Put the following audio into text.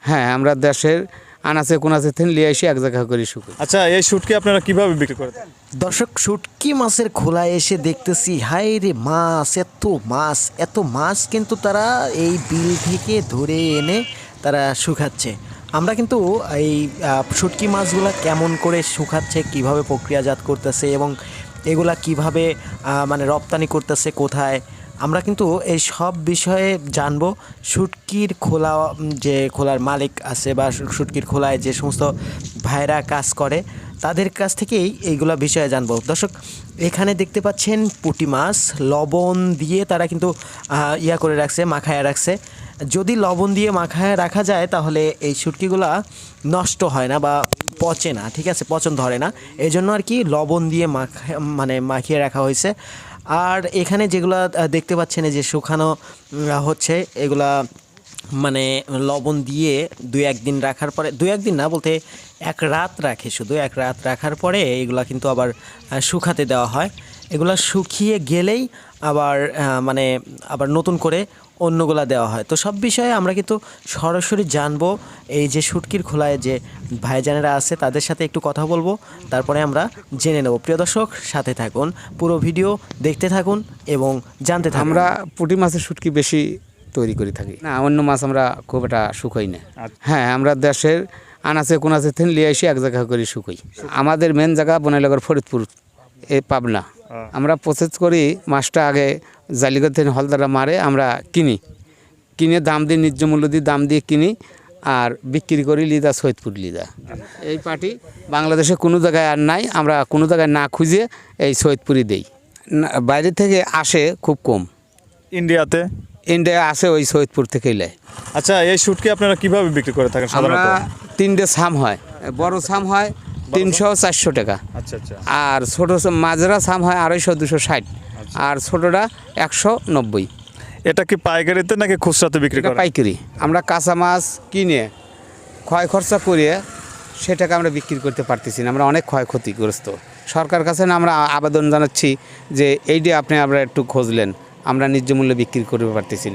হ্যাঁ, আমরা দেশের আনাচে কোনাচে থেকে নিয়ে এসে এক জায়গা করে শুকাই। আচ্ছা, এই শুটকি আপনারা কিভাবে বিক্রি করে থাকেন? দর্শক, শুটকি মাছের খোলায় এসে দেখতেছি হাই রে মাছ, এত মাছ কিন্তু তারা এই বিল থেকে ধরে এনে তারা শুকাচ্ছে। আমরা কিন্তু এই শুটকি মাছগুলা কেমন করে শুকাচ্ছে, কিভাবে প্রক্রিয়াজাত করতেছে এবং এগুলা কিভাবে মানে রপ্তানি করতেছে কোথায়, আমরা কিন্তু এই সব বিষয়ে জানবো। শুটকির খোলা যে খোলার মালিক আছে বা শুটকির খোলায় যে সমস্ত ভাইরা কাজ করে তাদের কাছ থেকেই এইগুলা বিষয়ে জানবো। দর্শক, এখানে দেখতে পাচ্ছেন পুঁটি মাছ লবণ দিয়ে তারা কিন্তু ইয়া করে রাখছে, মাখায় রাখছে। যদি লবণ দিয়ে মাখায় রাখা যায় তাহলে এই শুটকিগুলা নষ্ট হয় না বা পচে না, ঠিক আছে, পচন ধরে না। এই জন্য আর কি লবণ দিয়ে মাখিয়ে রাখা হয়েছে। আর এখানে যেগুলা দেখতে পাচ্ছেন এই যে শুকানো হচ্ছে, এগুলা মানে লবণ দিয়ে দুই একদিন রাখার পরে, দুই একদিন না বলতে এক রাত রাখে, শুধু এক রাত রাখার পরে এগুলা কিন্তু আবার শুকাতে দেওয়া হয়। এগুলা শুকিয়ে গেলেই আবার আবার নতুন করে অন্যগুলা দেওয়া হয়। তো সব বিষয়ে আমরা কিন্তু সরাসরি জানবো। এই যে শুটকির খোলায় যে ভাইজানেরা আছে তাদের সাথে একটু কথা বলবো, তারপরে আমরা জেনে নেব। প্রিয় দর্শক, সাথে থাকুন, পুরো ভিডিও দেখতে থাকুন এবং জানতে থাকুন। আমরা পুঁটি মাছের শুটকি বেশি তৈরি করে থাকি না, অন্য মাছ আমরা খুব একটা শুকাই না। হ্যাঁ, আমরা দেশের আনাচে কোনাচে থেকে নিয়ে এসে এক জায়গা করে শুকাই। আমাদের মেন জায়গা বনাইনগর ফরিদপুর, পাবনা। আমরা প্রসেস করি মাছটা আগে জালিগড় থেকে হলদারা মারে আমরা কিনে দাম দিয়ে ন্যায্য মূল্য দিয়ে দাম দিয়ে কিনি আর বিক্রি করি লিদা সৈয়দপুর লিদা। এই পার্টি বাংলাদেশে কোনো জায়গায় আর নাই, আমরা কোনো জায়গায় না খুঁজে এই সৈয়দপুরই দেই। বাইরে থেকে আসে খুব কম। ইন্ডিয়া আসে ওই সৈয়দপুর থেকেই নেয়। আচ্ছা, এই শুটকি আপনারা কিভাবে বিক্রি করে থাকেন আমরা সাধারণত? 3টে ছাম হয়, বড় ছাম হয় 300-400 টাকা, আচ্ছা আচ্ছা। আর ছোট মাজরা ছাম হয় 250-260, আর ছোটটা 190। এটা কি পাইকারিতে নাকি খুচরাতে বিক্রি এটা করেন? পাইকারি। আমরা কাঁচা মাছ কিনে ক্ষয় খরচা করিয়ে সেটাকে আমরা বিক্রি করতে পারতেছি না, আমরা অনেক ক্ষয়ক্ষতিগ্রস্ত। সরকার কাছে না আমরা আবেদন জানাচ্ছি যে এইটা আপনি একটু খুঁজলেন, আমরা ন্যায্য মূল্যে বিক্রি করতে পারতেছি না।